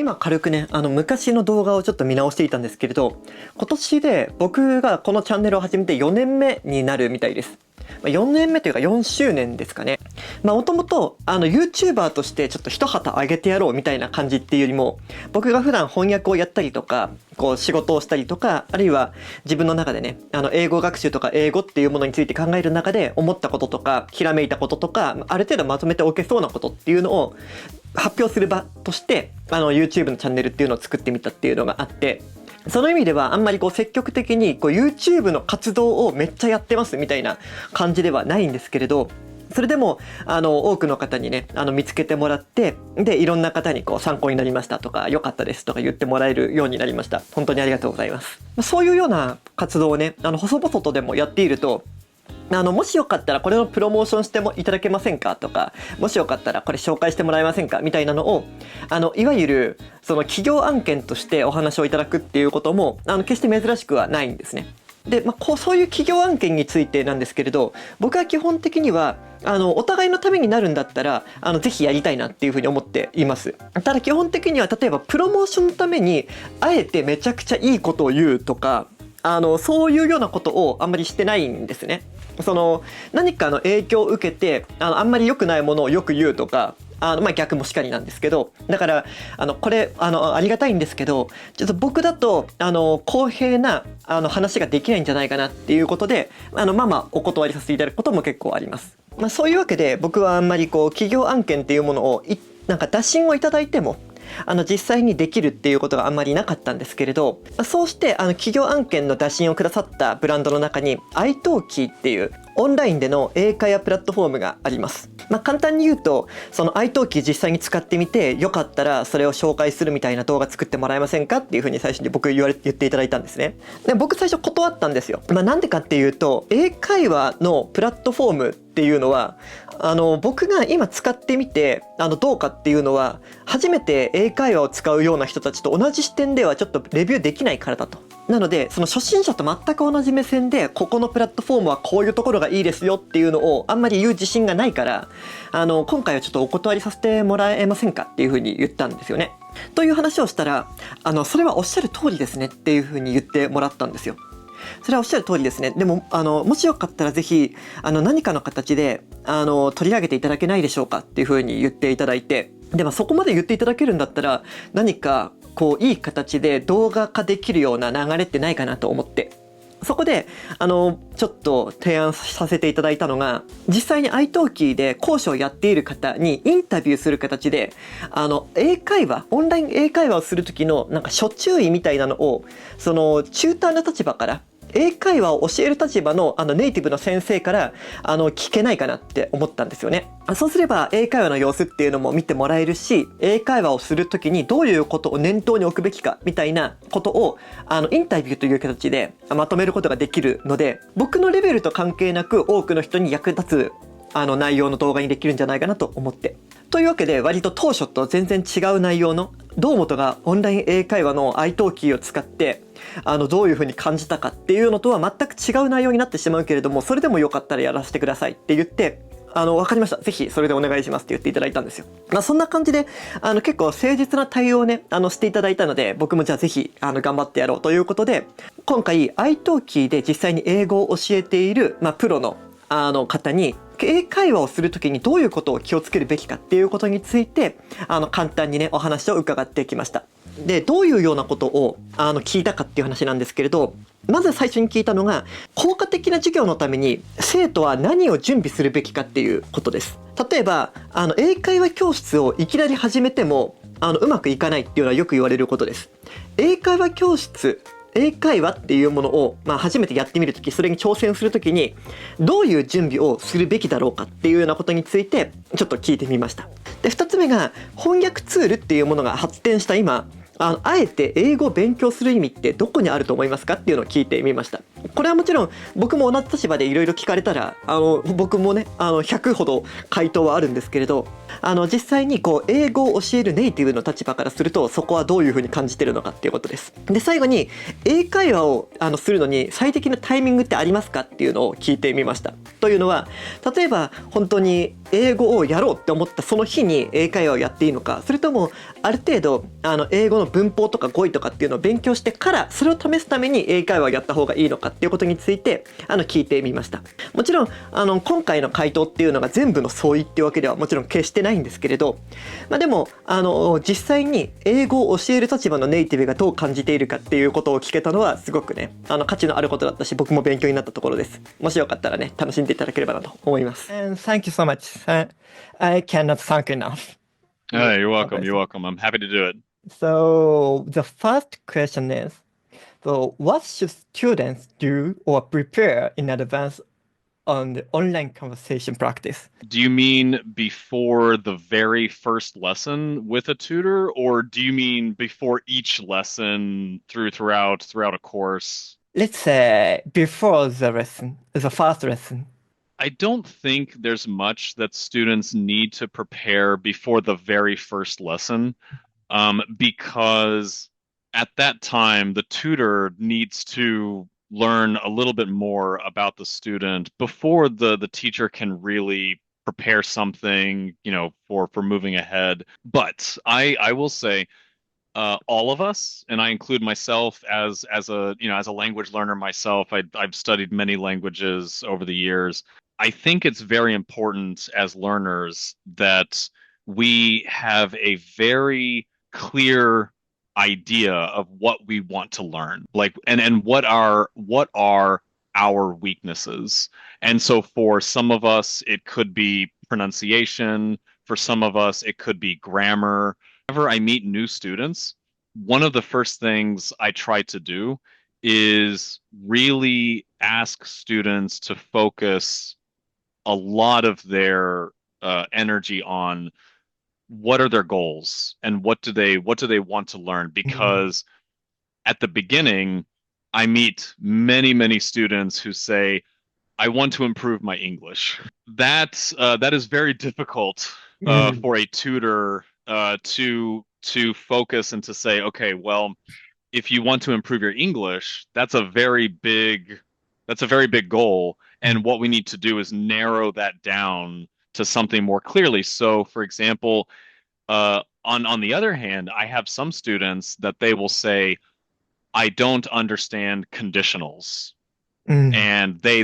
今軽くね、昔の動画をちょっと見直していたんですけれど、今年で僕がこのチャンネルを始めて4年目になるみたいです。4年目というか4周年ですかね。もともとYouTuber としてちょっと一旗あげてやろうみたいな感じっていうよりも、僕が普段翻訳をやったりとか、こう仕事をしたりとか、あるいは自分の中でね、英語学習とか英語っていうものについて考える中で思ったこととか、ひらめいたこととか、ある程度まとめておけそうなことっていうのを発表する場として、YouTube のチャンネルっていうのを作ってみたっていうのがあって、その意味ではあんまりこう積極的にYouTube の活動をめっちゃやってますみたいな感じではないんですけれど、それでも多くの方にね見つけてもらって、でいろんな方に参考になりましたとか良かったですとか言ってもらえるようになりました。本当にありがとうございます。そういうような活動をね細々とでもやっていると、もしよかったらこれのプロモーションしてもいただけませんかとか、もしよかったらこれ紹介してもらえませんかみたいなのをいわゆるその企業案件としてお話をいただくっていうことも決して珍しくはないんですね。で、そういう企業案件についてなんですけれど、僕は基本的にはお互いのためになるんだったらぜひやりたいなっていうふうに思っています。ただ基本的には例えばプロモーションのためにあえてめちゃくちゃいいことを言うとか、そういうようなことをあんまりしてないんですね。何かの影響を受けてあんまり良くないものをよく言うとか、逆もしかりなんですけど、だからこれありがたいんですけど、ちょっと僕だと公平な話ができないんじゃないかなっていうことでお断りさせていただくことも結構あります。そういうわけで僕はあんまり企業案件っていうものをなんか打診をいただいても実際にできるっていうことがあんまりなかったんですけれど、そうして企業案件の打診をくださったブランドの中に italki っていうオンラインでの英会話プラットフォームがあります。簡単に言うと、その italki 実際に使ってみてよかったらそれを紹介するみたいな動画作ってもらえませんかっていうふうに最初に僕言っていただいたんですね。で僕最初断ったんですよ。なんでかっていうと、英会話のプラットフォームっていうのは僕が今使ってみてどうかっていうのは、初めて英会話を使うような人たちと同じ視点ではちょっとレビューできないからだと。なのでその初心者と全く同じ目線でここのプラットフォームはこういうところがいいですよっていうのをあんまり言う自信がないから、今回はちょっとお断りさせてもらえませんかっていうふうに言ったんですよね。という話をしたらそれはおっしゃる通りですねっていうふうに言ってもらったんですよ。それはおっしゃる通りですね。でももしよかったらぜひ何かの形で取り上げていただけないでしょうかっていうふうに言っていただいて、でそこまで言っていただけるんだったら何かいい形で動画化できるような流れってないかなと思って、そこでちょっと提案させていただいたのが、実際に italki で講師をやっている方にインタビューする形で英会話、オンライン英会話をする時のなんか諸注意みたいなのをそのチューターの立場から、英会話を教える立場のネイティブの先生から聞けないかなって思ったんですよね。そうすれば英会話の様子っていうのも見てもらえるし、英会話をする時にどういうことを念頭に置くべきかみたいなことをインタビューという形でまとめることができるので、僕のレベルと関係なく多くの人に役立つ内容の動画にできるんじゃないかなと思って。というわけで割と当初と全然違う内容の、堂本がオンライン英会話の italki を使ってどういう風に感じたかっていうのとは全く違う内容になってしまうけれども、それでもよかったらやらせてくださいって言って、分かりました、ぜひそれでお願いしますって言っていただいたんですよ。そんな感じで結構誠実な対応をねしていただいたので、僕もじゃあぜひ頑張ってやろうということで、今回 italki で実際に英語を教えている、プロの方に英会話をするときにどういうことを気をつけるべきかっていうことについて簡単にねお話を伺ってきました。でどういうようなことを聞いたかっていう話なんですけれど、まず最初に聞いたのが、効果的な授業のために生徒は何を準備するべきかっていうことです。例えば英会話教室をいきなり始めてもうまくいかないっていうのはよく言われることです。英会話教室、英会話っていうものを、初めてやってみるとき、それに挑戦するときにどういう準備をするべきだろうかっていうようなことについてちょっと聞いてみました。で2つ目が、翻訳ツールっていうものが発展した今あえて英語を勉強する意味ってどこにあると思いますかっていうのを聞いてみました。これはもちろん僕も同じ立場でいろいろ聞かれたら僕もね100ほど回答はあるんですけれど、実際に英語を教えるネイティブの立場からするとそこはどういうふうに感じてるのかっていうことです。で最後に、英会話をするのに最適なタイミングってありますかっていうのを聞いてみました。というのは、例えば本当に英語をやろうって思ったその日に英会話をやっていいのか、それともある程度英語の文法とか語彙とかっていうのを勉強してからそれを試すために英会話をやった方がいいのかっていうことについて聞いてみました。もちろん今回の回答っていうのが全部の相違っていうわけではもちろん決してないんですけれど、でも実際に英語を教える立場のネイティブがどう感じているかっていうことを聞けたのはすごくね価値のあることだったし、僕も勉強になったところです。もしよかったらね楽しんでいただければなと思います。And thank you so much. I cannot thank you enough. You're welcome. You're welcome. I'm happy to do it. So the first question is, so what should students do or prepare in advance on the online conversation practice? Do you mean before the very first lesson with a tutor, or do you mean before each lesson throughout a course? Let's say before the lesson, the first lesson. I don't think there's much that students need to prepare before the very first lesson, because at that time, the tutor needs to learn a little bit more about the student before the teacher can really prepare something, for moving ahead. But I will say, all of us, and I include myself as a language learner myself. I've studied many languages over the years. I think it's very important as learners that we have a very clear idea of what we want to learn, like and what are our weaknesses. And so for some of us, it could be pronunciation. For some of us, it could be grammar. Whenever I meet new students, one of the first things I try to do is really ask students to focus a lot of their energy on what are their goals and what do they want to learn, because at the beginning I meet many students who say I want to improve my English. That is very difficult for a tutor to focus and to say, okay, well, if you want to improve your English, that's a very big goal. And what we need to do is narrow that down to something more clearly. So, for example, on the other hand, I have some students that they will say, I don't understand conditionals. And they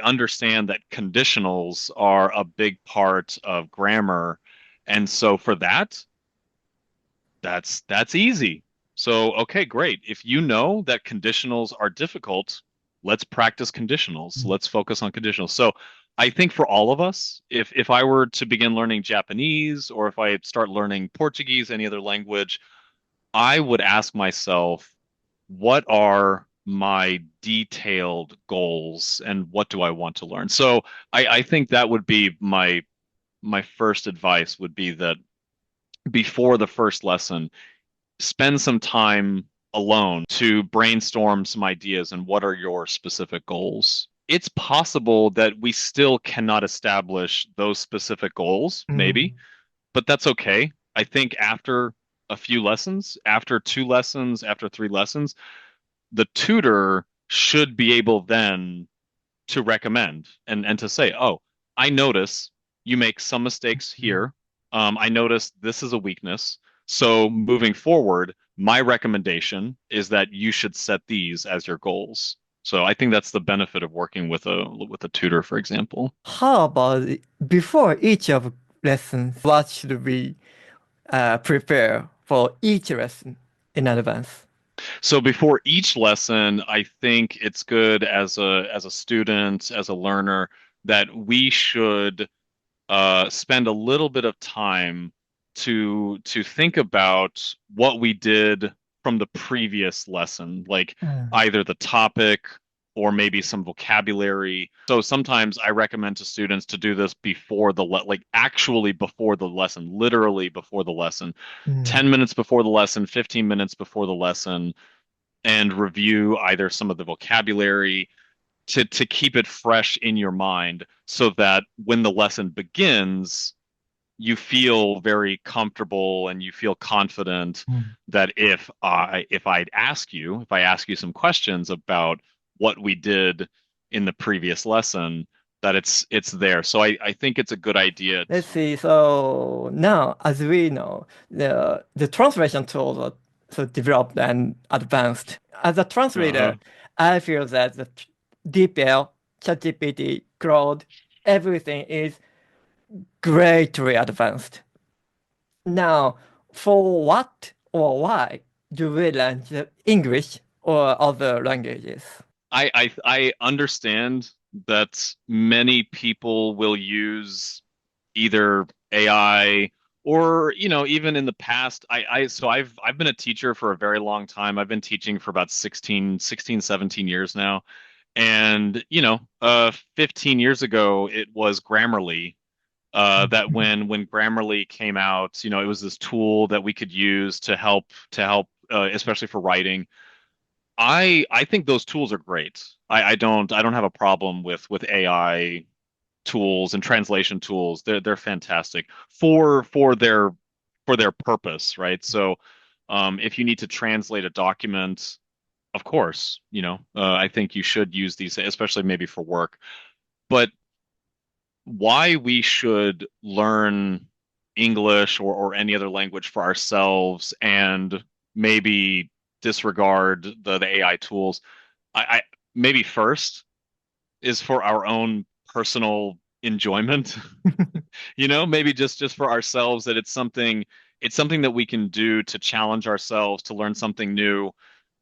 understand that conditionals are a big part of grammar. And so for that's easy. So, okay, great. If you know that conditionals are difficult, let's practice conditionals. Let's focus on conditionals. So I think for all of us, if I were to begin learning Japanese, or if I start learning Portuguese, any other language, I would ask myself, what are my detailed goals and what do I want to learn? So I think that would be my first advice, would be that before the first lesson, spend some time alone to brainstorm some ideas and what are your specific goals. It's possible that we still cannot establish those specific goals, maybe, but that's okay. I think after a few lessons, after 2 lessons, after 3 lessons, the tutor should be able then to recommend and to say, oh, I notice you make some mistakes here. I notice this is a weakness. So moving forward, my recommendation is that you should set these as your goals. So I think that's the benefit of working with a tutor, for example. How about before each of lessons, what should we prepare for each lesson in advance? So before each lesson, I think it's good as a student, as a learner, that we should spend a little bit of time to think about what we did from the previous lesson, like either the topic or maybe some vocabulary. So sometimes I recommend to students to do this before like actually before the lesson, literally before the lesson, 10 minutes before the lesson, 15 minutes before the lesson, and review either some of the vocabulary to keep it fresh in your mind, so that when the lesson begins, you feel very comfortable and you feel confident that if I ask you some questions about what we did in the previous lesson, that it's there. So I think it's a good idea. Let's see. So now, as we know, the translation tools are so developed and advanced. As a translator, Uh-huh. I feel that the DeepL, ChatGPT, Claude, everything is greatly advanced. Now, for what or why do we learn the English or other languages? I understand that many people will use either AI or, even in the past, I've been a teacher for a very long time. I've been teaching for about 17 years now. And, 15 years ago, it was Grammarly. That when Grammarly came out, it was this tool that we could use to help, especially for writing. I think those tools are great. I don't have a problem with AI tools and translation tools. They're fantastic for their purpose, right? So if you need to translate a document, of course, I think you should use these, especially maybe for work. But why we should learn English or any other language for ourselves and maybe disregard the AI tools, I maybe first is for our own personal enjoyment. Maybe just for ourselves that it's something that we can do to challenge ourselves to learn something new.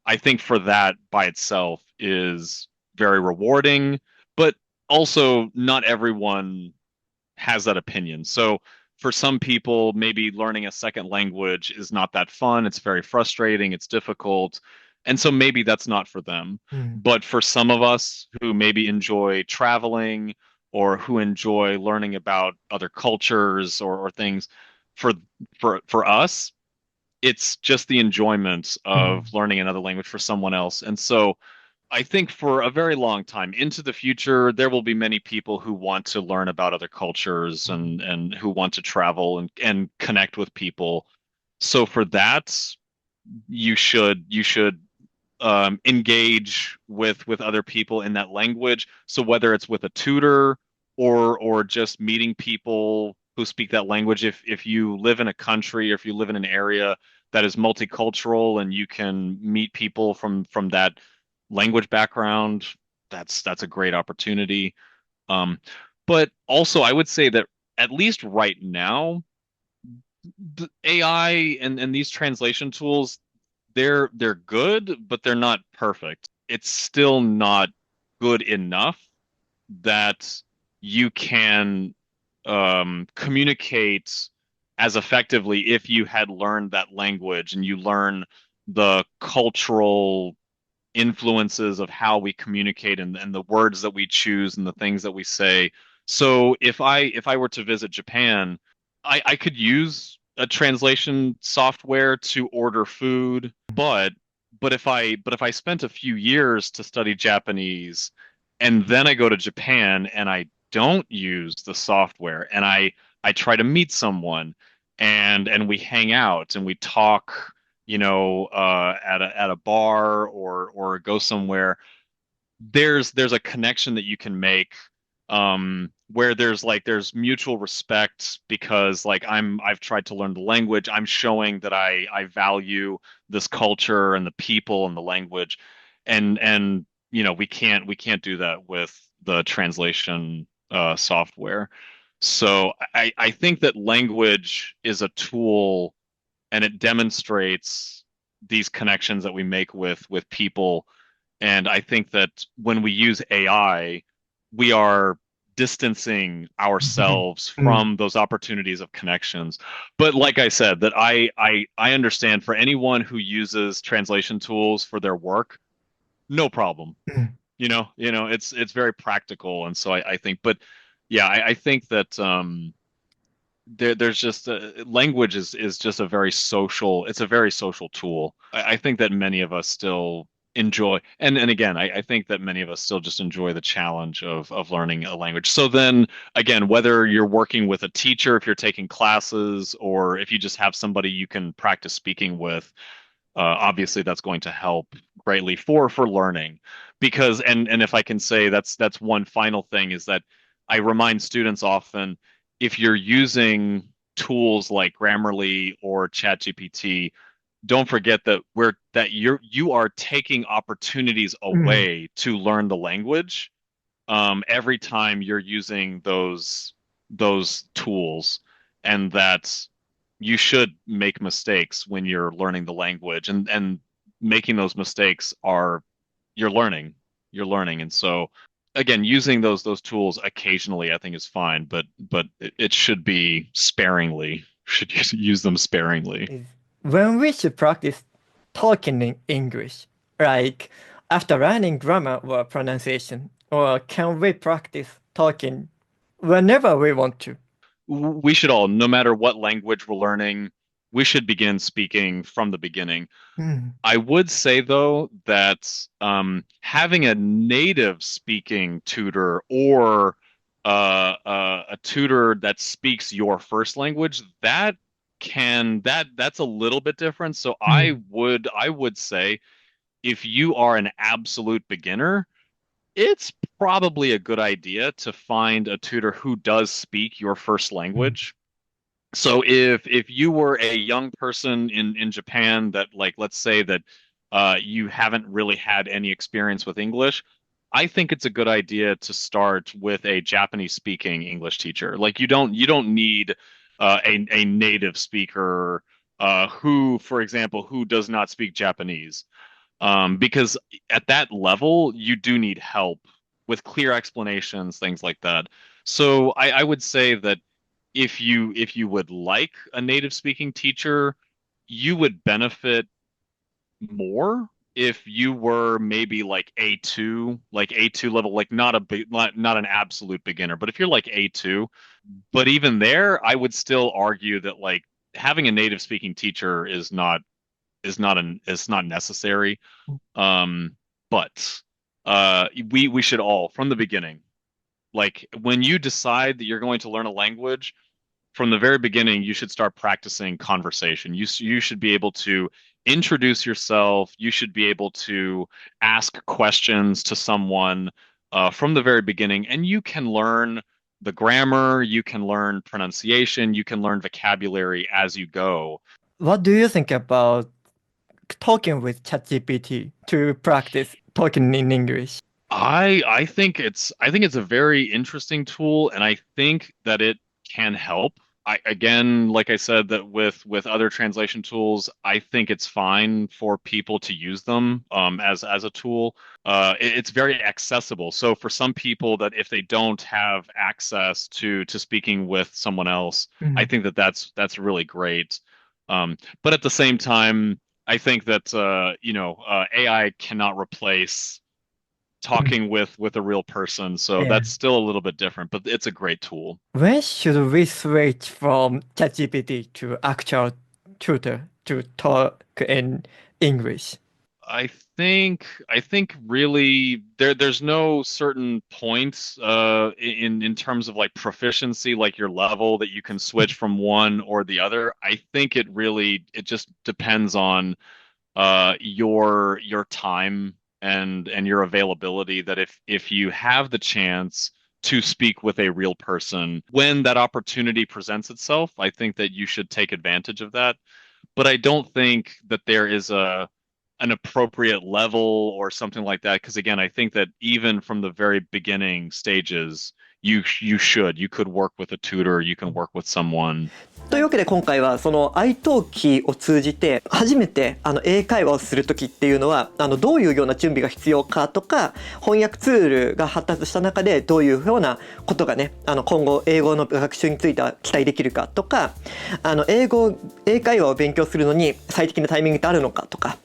I think for that by itself is very rewarding, but also not everyone has that opinion. So for some people, maybe learning a second language is not that fun. It's very frustrating. It's difficult. And so maybe that's not for them. Mm. But for some of us who maybe enjoy traveling or who enjoy learning about other cultures or things, for for us, it's just the enjoyment of Mm. learning another language for someone else. And so I think for a very long time into the future, there will be many people who want to learn about other cultures and who want to travel and connect with people. So for that, you should engage with other people in that language. So whether it's with a tutor or just meeting people who speak that language, if you live in a country or if you live in an area that is multicultural and you can meet people from that language background, that's a great opportunity. Um, but also, I would say that at least right now, the AI and these translation tools, they're good, but they're not perfect. It's still not good enough that you can communicate as effectively if you had learned that language and you learn the cultural influences of how we communicate and the words that we choose and the things that we say. So if I were to visit Japan, I could use a translation software to order food, but if I spent a few years to study Japanese and then I go to Japan and I don't use the software and I try to meet someone and we hang out and we talk, at a bar or go somewhere, there's a connection that you can make where there's mutual respect because like I've tried to learn the language. I'm showing that I value this culture and the people and the language. And we can't do that with the translation software. So I think that language is a tool and it demonstrates these connections that we make with people. And I think that when we use AI, we are distancing ourselves Mm. from those opportunities of connections. But like I said, that I understand for anyone who uses translation tools for their work, no problem. Mm. It's very practical, and so I think, but yeah, I think that there's just language is just it's a very social tool. I think that many of us still enjoy, and again, I think that many of us still just enjoy the challenge of learning a language. So then again, whether you're working with a teacher, if you're taking classes, or if you just have somebody you can practice speaking with, obviously that's going to help greatly for learning. Because and if I can say that's one final thing is that I remind students often, if you're using tools like Grammarly or ChatGPT, don't forget that you are taking opportunities うん。away to learn the language every time you're using those tools, and that you should make mistakes when you're learning the language, and making those mistakes are you're learning and so again, using those tools occasionally I think is fine, but it should be sparingly, should use them sparingly. Is when we should practice talking in English, like after learning grammar or pronunciation, or can we practice talking whenever we want to? We should all, no matter what language we're learning, we should begin speaking from the beginning. うん。I would say though that having a native speaking tutor, or a tutor that speaks your first language, that's a little bit different. So うん。I would say, if you are an absolute beginner, it's probably a good idea to find a tutor who does speak your first うん。language. So if you were a young person in Japan that, like, let's say that you haven't really had any experience with English, I think it's a good idea to start with a Japanese speaking English teacher. Like, you don't need a native speaker who, for example, who does not speak Japanese. Because at that level, you do need help with clear explanations, things like that. So I would say that if you would like a native speaking teacher, you would benefit more if you were maybe like A2, like A2 level, like not an absolute beginner, but if you're like A2, but even there, I would still argue that, like, having a native speaking teacher is not necessary. Um, but we should all, from the beginning, like, when you decide that you're going to learn a language, from the very beginning, you should start practicing conversation. You should be able to introduce yourself. You should be able to ask questions to someone from the very beginning, and you can learn the grammar, you can learn pronunciation, you can learn vocabulary as you go. What do you think about talking with ChatGPT to practice talking in English? I think it's a very interesting tool, and I think that it can help. Again, like I said, that with other translation tools, I think it's fine for people to use them as a tool. It's very accessible. So for some people, that if they don't have access to speaking with someone else, う I ん。think that that's really great. But at the same time, I think that AI cannot replace うん。 talking with a real person. So Yeah. that's still a little bit different, but it's a great tool. When should we switch from ChatGPT to actual tutor to talk in English? I think really there's no certain points in terms of, like, proficiency, like your level, that you can switch from one or the other. I think it just depends on your time and your availability, that if you have the chance to speak with a real person when that opportunity presents itself, I think that you should take advantage of that. But I don't think that there is a an appropriate level or something like that, because again, I think that even from the very beginning stages, you could work with a tutor, you can work with someone. というわけで今回はその italki を通じて初めて英会話をする時っていうのはどういうような準備が必要かとか、翻訳ツールが発達した中でどういうようなことがね今後英語の学習については期待できるかとか、英会話を勉強するのに最適なタイミングってあるのかとか、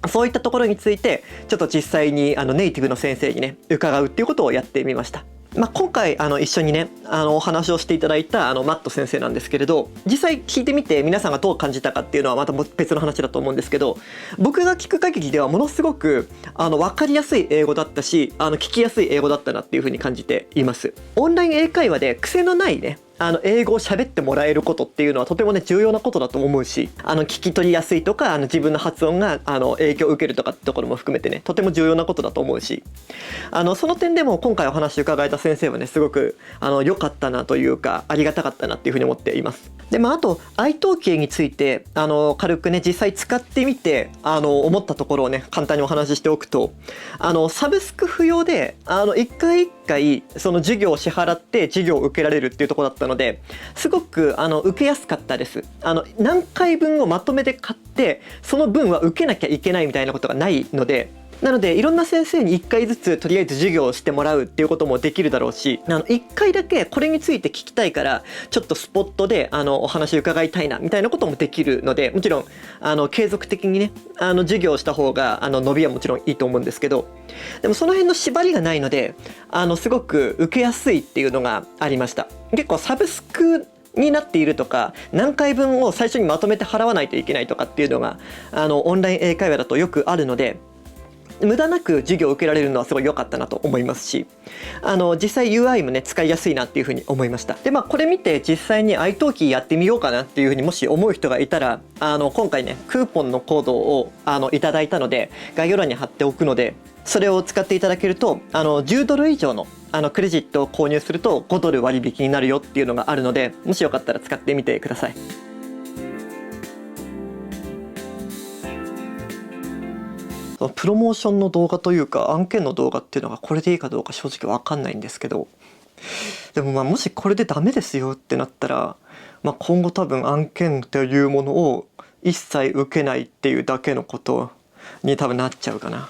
そういったところについてちょっと実際にネイティブの先生にね伺うっていうことをやってみました。今回一緒にねお話をしていただいたマット先生なんですけれど、実際聞いてみて皆さんがどう感じたかっていうのはまた別の話だと思うんですけど、僕が聞く限りではものすごく分かりやすい英語だったし聞きやすい英語だったなっていうふうに感じています。オンライン英会話で癖のないね英語を喋ってもらえることっていうのはとてもね重要なことだと思うし、聞き取りやすいとか自分の発音が影響を受けるとかってところも含めてねとても重要なことだと思うし、その点でも今回お話を伺えた先生はねすごく良かったなというかありがたかったなっていうふうに思っています。であとitalkiについて軽くね実際使ってみて思ったところをね簡単にお話ししておくと、サブスク不要で一回一回その授業を支払って授業を受けられるっていうところだったのですごく受けやすかったです。何回分をまとめて買ってその分は受けなきゃいけないみたいなことがないので、なのでいろんな先生に1回ずつとりあえず授業をしてもらうっていうこともできるだろうし、1回だけこれについて聞きたいからちょっとスポットでお話伺いたいなみたいなこともできるので、もちろん継続的にね授業をした方が伸びはもちろんいいと思うんですけど、でもその辺の縛りがないのですごく受けやすいっていうのがありました。結構サブスクになっているとか何回分を最初にまとめて払わないといけないとかっていうのがオンライン英会話だとよくあるので、無駄なく授業を受けられるのはすごい良かったなと思いますし、実際 UI もね使いやすいなっていうふうに思いました。でこれ見て実際にitalkiやってみようかなっていうふうにもし思う人がいたら今回ねクーポンのコードをいただいたので概要欄に貼っておくので、それを使っていただけると10ドル以上のクレジットを購入すると5ドル割引になるよっていうのがあるので、もしよかったら使ってみてください。プロモーションの動画というか案件の動画っていうのがこれでいいかどうか正直わかんないんですけど、でももしこれでダメですよってなったら、今後多分案件というものを一切受けないっていうだけのことに多分なっちゃうかな。